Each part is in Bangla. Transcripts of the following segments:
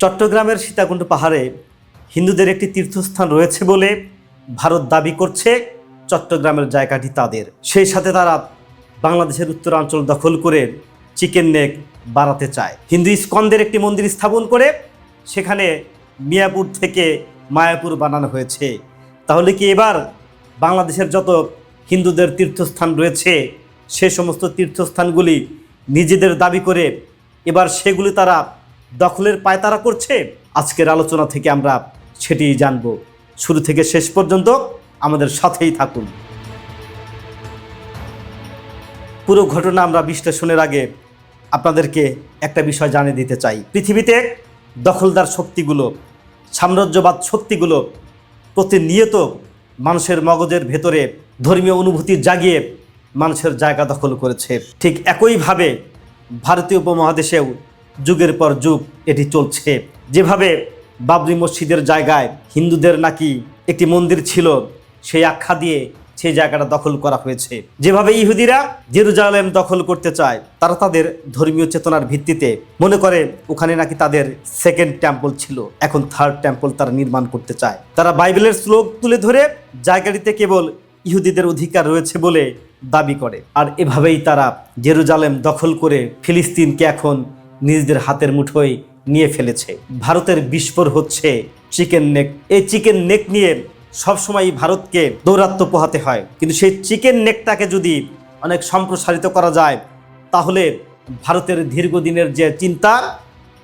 চট্টগ্রামের সীতাকুণ্ড পাহাড়ে হিন্দুদের একটি তীর্থস্থান রয়েছে বলে ভারত দাবি করছে চট্টগ্রামের জায়গাটি তাদের। সেই সাথে তারা বাংলাদেশের উত্তরাঞ্চল দখল করে চিকেন নেক বাড়াতে চায়। হিন্দু ইস্কনদের একটি মন্দির স্থাপন করে সেখানে মিয়াপুর থেকে মায়াপুর বানানো হয়েছে। তাহলে কি এবার বাংলাদেশের যত হিন্দুদের তীর্থস্থান রয়েছে সে সমস্ত তীর্থস্থানগুলি নিজেদের দাবি করে এবার সেগুলি তারা দখলের পায়তারা করছে? আজকের আলোচনা থেকে আমরা সেটি জানব। শুরু থেকে শেষ পর্যন্ত আমাদের সাথেই থাকুন। পুরো ঘটনা আমরা বিশ্লেষণের আগে আপনাদেরকে একটা বিষয় জানিয়ে দিতে চাই। পৃথিবীতে দখলদার শক্তিগুলো, সাম্রাজ্যবাদ শক্তিগুলো প্রতিনিয়ত মানুষের মগজের ভেতরে ধর্মীয় অনুভূতি জাগিয়ে মানুষের জায়গা দখল করেছে। ঠিক একইভাবে ভারতীয় উপমহাদেশেও যুগের পর যুগ এটি চলছে। যেভাবে বাবরি মসজিদের জায়গায় হিন্দুদের নাকি একটি মন্দির ছিল, সেই আখ্যা দিয়ে সেই জায়গাটা দখল করা হয়েছে। যেভাবে ইহুদিরা জেরুজালেম দখল করতে চায়, তারা তাদের ধর্মীয় চেতনার ভিত্তিতে মনে করে ওখানে নাকি তাদের সেকেন্ড টেম্পল ছিল, এখন থার্ড টেম্পল তারা নির্মাণ করতে চায়। তারা বাইবেলের শ্লোক তুলে ধরে জায়গাটিতে কেবল ইহুদিদের অধিকার রয়েছে বলে দাবি করে। আর এভাবেই তারা জেরুজালেম দখল করে ফিলিস্তিনকে এখন নিজেদের হাতের মুঠোয় নিয়ে ফেলেছে। ভারতের বিস্ফোর হচ্ছে চিকেন নেক। এই চিকেন নেক নিয়ে সবসময় ভারতকে দৌরাত্ম্য পোহাতে হয়, কিন্তু সেই চিকেন নেকটাকে যদি অনেক সম্প্রসারিত করা যায় তাহলে ভারতের দীর্ঘদিনের যে চিন্তা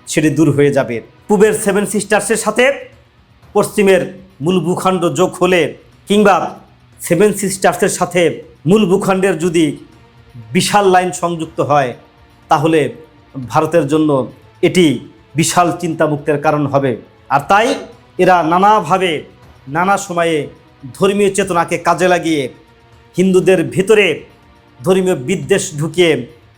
সেটি দূর হয়ে যাবে। পূবের সেভেন সিস্টার্সের সাথে পশ্চিমের মূল ভূখণ্ড যোগ হলে, কিংবা সেভেন সিস্টার্সের সাথে মূল ভূখণ্ডের যদি বিশাল লাইন সংযুক্ত হয়, তাহলে ভারতের জন্য এটি বিশাল চিন্তামুক্তের কারণ হবে। আর তাই এরা নানাভাবে নানা সময়ে ধর্মীয় চেতনাকে কাজে লাগিয়ে হিন্দুদের ভিতরে ধর্মীয় বিদ্বেষ ঢুকিয়ে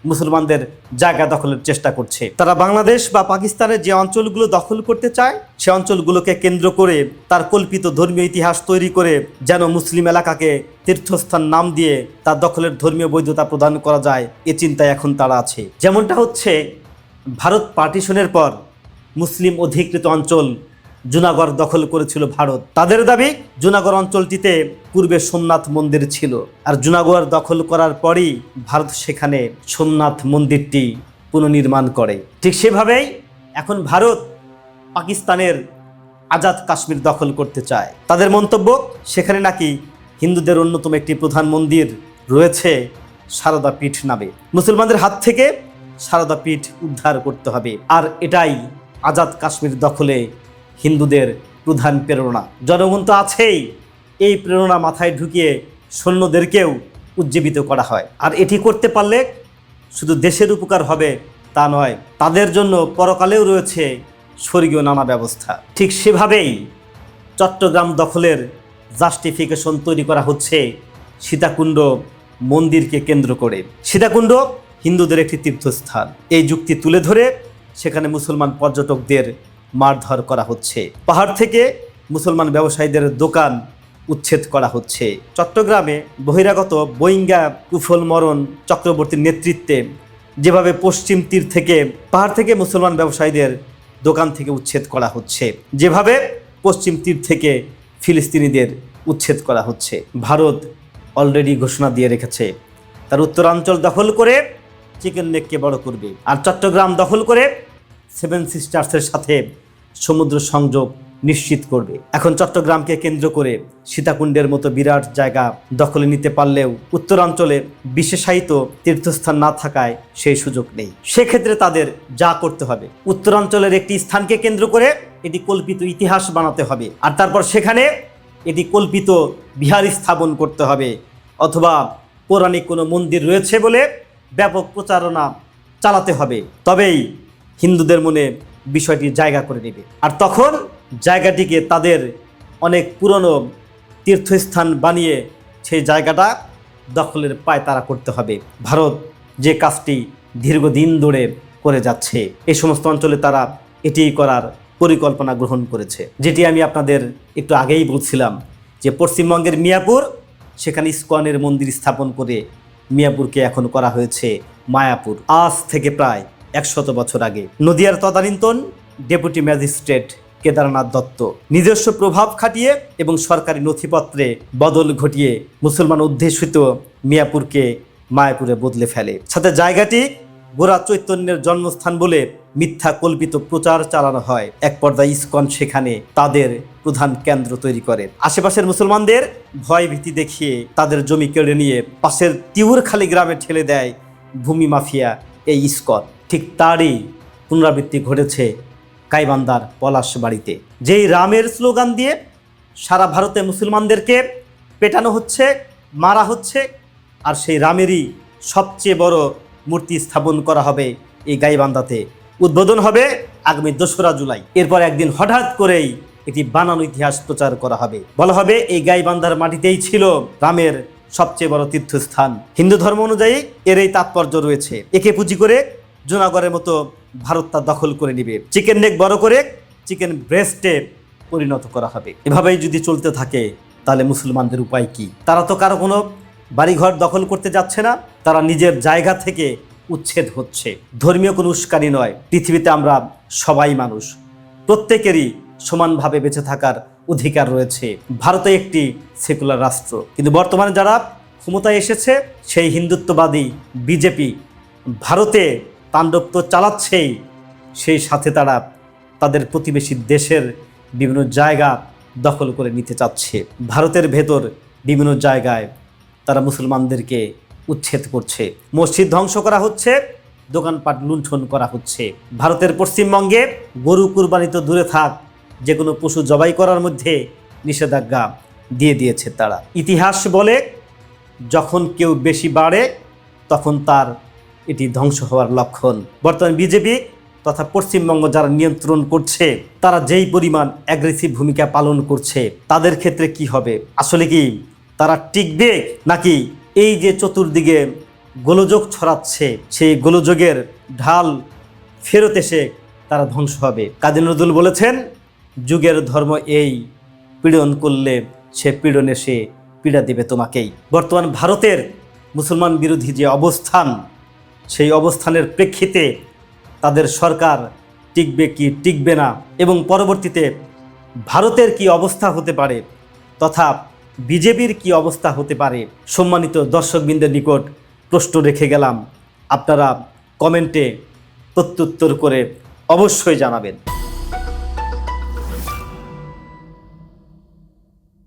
মুসলমানদের জায়গা দখলের চেষ্টা করছে। তারা বাংলাদেশ বা পাকিস্তানের যে অঞ্চলগুলো দখল করতে চায় সে অঞ্চলগুলোকে কেন্দ্র করে তার কল্পিত ধর্মীয় ইতিহাস তৈরি করে যেন মুসলিম এলাকাকে তীর্থস্থান নাম দিয়ে তার দখলের ধর্মীয় বৈধতা প্রদান করা যায়, এ চিন্তায় এখন তারা আছে। যেমনটা হচ্ছে ভারত পার্টিশনের পর মুসলিম অধিকৃত অঞ্চল জুনাগড় দখল করেছিল ভারত। তাদের দাবি জুনাগড় অঞ্চলটিতে পূর্বে সোমনাথ মন্দির ছিল, আর জুনাগড় দখল করার পরই ভারত সেখানে সোমনাথ মন্দিরটি পুনর্নির্মাণ করে। ঠিক সেভাবেই এখন ভারত পাকিস্তানের আজাদ কাশ্মীর দখল করতে চায়। তাদের মন্তব্য সেখানে নাকি হিন্দুদের অন্যতম একটি প্রধান মন্দির রয়েছে সারদা পীঠ নামে। মুসলমানদের হাত থেকে সারদা পীঠ উদ্ধার করতে হবে, আর এটাই আজাদ কাশ্মীর দখলে হিন্দুদের প্রধান প্রেরণা। জনগণ তো আছেই, এই প্রেরণা মাথায় ঢুকিয়ে সৈন্যদেরকেও উজ্জীবিত করা হয়। আর এটি করতে পারলে শুধু দেশের উপকার হবে তা নয়, তাদের জন্য পরকালেও রয়েছে স্বর্গীয় নানা ব্যবস্থা। ঠিক সেভাবেই চট্টগ্রাম দখলের জাস্টিফিকেশন তৈরি করা হচ্ছে সীতাকুণ্ড মন্দিরকে কেন্দ্র করে। সীতাকুণ্ড হিন্দুদের একটি তীর্থস্থান, এই যুক্তি তুলে ধরে সেখানে মুসলমান পর্যটকদের মারধর করা হচ্ছে। পাহাড় থেকে মুসলমান ব্যবসায়ীদের দোকান উচ্ছেদ করা হচ্ছে। চট্টগ্রামে বহিরাগত বোয়িঙ্গা কুফল মরণ চক্রবর্তীর নেতৃত্বে যেভাবে পশ্চিম তীর থেকে পাহাড় থেকে মুসলমান ব্যবসায়ীদের দোকান থেকে উচ্ছেদ করা হচ্ছে, যেভাবে পশ্চিম তীর থেকে ফিলিস্তিনিদের উচ্ছেদ করা হচ্ছে, ভারত অলরেডি ঘোষণা দিয়ে রেখেছে তার উত্তরাঞ্চল দখল করে চিকেন নেককে বড় করবে, আর চট্টগ্রাম দখল করে সেভেন সিস্টার্সের সাথে সমুদ্র সংযোগ নিশ্চিত করবে। এখন চট্টগ্রামকে কেন্দ্র করে সীতাকুণ্ডের মতো বিরাট জায়গা দখলে নিতে পারলেও উত্তরাঞ্চলে বিশেষায়িত তীর্থস্থান না থাকায় সেই সুযোগ নেই। সেক্ষেত্রে তাদের যা করতে হবে, উত্তরাঞ্চলের একটি স্থানকে কেন্দ্র করে এটি কল্পিত ইতিহাস বানাতে হবে, আর তারপর সেখানে এটি কল্পিত বিহার স্থাপন করতে হবে, অথবা পৌরাণিক কোনো মন্দির রয়েছে বলে ব্যাপক প্রচারণা চালাতে হবে। তবেই হিন্দুদের মনে বিষয়টি জায়গা করে নেবে, আর তখন জায়গাটিকে তাদের অনেক পুরনো তীর্থস্থান বানিয়ে সেই জায়গাটা দখলের পায়তারা করতে হবে। ভারত যে কাজটি দীর্ঘদিন ধরে করে যাচ্ছে, এই সমস্ত অঞ্চলে তারা এটি করার পরিকল্পনা গ্রহণ করেছে। যেটি আমি আপনাদের একটু আগেই বলছিলাম যে পশ্চিমবঙ্গের মিয়াপুর, সেখানে ইস্কনের মন্দির স্থাপন করে মিয়াপুরকে এখন করা হয়েছে মায়াপুর, আজ থেকে প্রায় 100 বছর আগে। নদিয়ার তদানীন্তন ডেপুটি ম্যাজিস্ট্রেট কেদারনাথ দত্ত নিজস্ব প্রভাব খাটিয়ে এবং সরকারি নথিপত্রে বদল ঘটিয়ে মুসলমান অধ্যুষিত মিয়াপুরকে মায়াপুরে বদলে ফেলে। সাথে জায়গাটি গোরা চৈতন্যের জন্মস্থান বলে মিথ্যা কল্পিত প্রচার চালানো হয়। এক পর্যায়ে ইসকন সেখানে তাদের প্রধান কেন্দ্র তৈরি করে। আশেপাশের মুসলমানদের ভয় ভীতি দেখিয়ে তাদের জমি কেড়ে নিয়ে পাশের তিউরখালী গ্রামে ঠেলে দেয় ভূমি মাফিয়া এই ইসকন। ঠিক তারই পুনরাবৃত্তি ঘটেছে গাইবান্ধার পলাশবাড়িতে। যেই রামের স্লোগান দিয়ে সারা ভারতে মুসলমানদেরকে পেটানো হচ্ছে, মারা হচ্ছে, আর সেই রামেরই সবচেয়ে বড় মূর্তি স্থাপন করা হবে এই গাইবান্ধাতে। উদ্বোধন হবে আগামী 2রা জুলাই। এরপর একদিন হঠাৎ করেই এটি বানানো ইতিহাস প্রচার করা হবে। বলা হবে এই গাইবান্ধার মাটিতেই ছিল রামের সবচেয়ে বড় তীর্থস্থান। হিন্দু ধর্ম অনুযায়ী এর এই তাৎপর্য রয়েছে। একে পুঁজি করে জুনাগড়ের মতো ভারত তা দখল করে নিবে। চিকেন নেক বড় করে চিকেন ব্রেস্টে পরিণত করা হবে। এভাবেই যদি চলতে থাকে তাহলে মুসলমানদের উপায় কি? তারা তো কারো কোনো বাড়িঘর দখল করতে যাচ্ছে না, তারা নিজের জায়গা থেকে উচ্ছেদ হচ্ছে। ধর্মীয় কোনো উস্কানি নয়। পৃথিবীতে আমরা সবাই মানুষ, প্রত্যেকেরই সমানভাবে বেঁচে থাকার অধিকার রয়েছে। ভারতে একটি সেকুলার রাষ্ট্র, কিন্তু বর্তমানে যারা ক্ষমতায় এসেছে সেই হিন্দুত্ববাদী বিজেপি ভারতে তাণ্ডব তো চালাচ্ছেই, সেই সাথে তারা তাদের প্রতিবেশী দেশের বিভিন্ন জায়গা দখল করে নিতে চাচ্ছে। ভারতের ভেতর বিভিন্ন জায়গায় তারা মুসলমানদেরকে উচ্ছেদ করছে, মসজিদ ধ্বংস করা হচ্ছে, দোকানপাট লুণ্ঠন করা হচ্ছে। ভারতের পশ্চিমবঙ্গে গরু কুরবানি তো দূরে থাক, যে কোনো পশু জবাই করার মধ্যে নিষেধাজ্ঞা দিয়ে দিয়েছে তারা। ইতিহাস বলে যখন কেউ বেশি বাড়ে তখন তার এটি ধ্বংস হওয়ার লক্ষণ। বর্তমান বিজেপি তথা পশ্চিমবঙ্গ যারা নিয়ন্ত্রণ করছে তারা যেই পরিমাণ অ্যাগ্রেসিভ ভূমিকা পালন করছে, তাদের ক্ষেত্রে কি হবে? আসলে কি তারা টিকবে, নাকি এই যে চতুর্দিকে গোলযোগ ছড়াচ্ছে সেই গোলযোগের ঢাল ফেরত এসে তারা ধ্বংস হবে? কাজী নজরুল বলেছেন, যুগের ধর্ম এই, পীড়ন করলে সে পীড়ন এসে পীড়া দেবে তোমাকেই। বর্তমান ভারতের মুসলমান বিরোধী যে অবস্থান, সেই অবস্থানের প্রেক্ষিতে তাদের সরকার টিকবে কি টিকবে না, এবং পরবর্তীতে ভারতের কি অবস্থা হতে পারে তথা বিজেপির কি অবস্থা হতে পারে, সম্মানিত দর্শকবৃন্দের নিকট প্রশ্ন রেখে গেলাম। আপনারা কমেন্টে প্রত্যুত্তর করে অবশ্যই জানাবেন।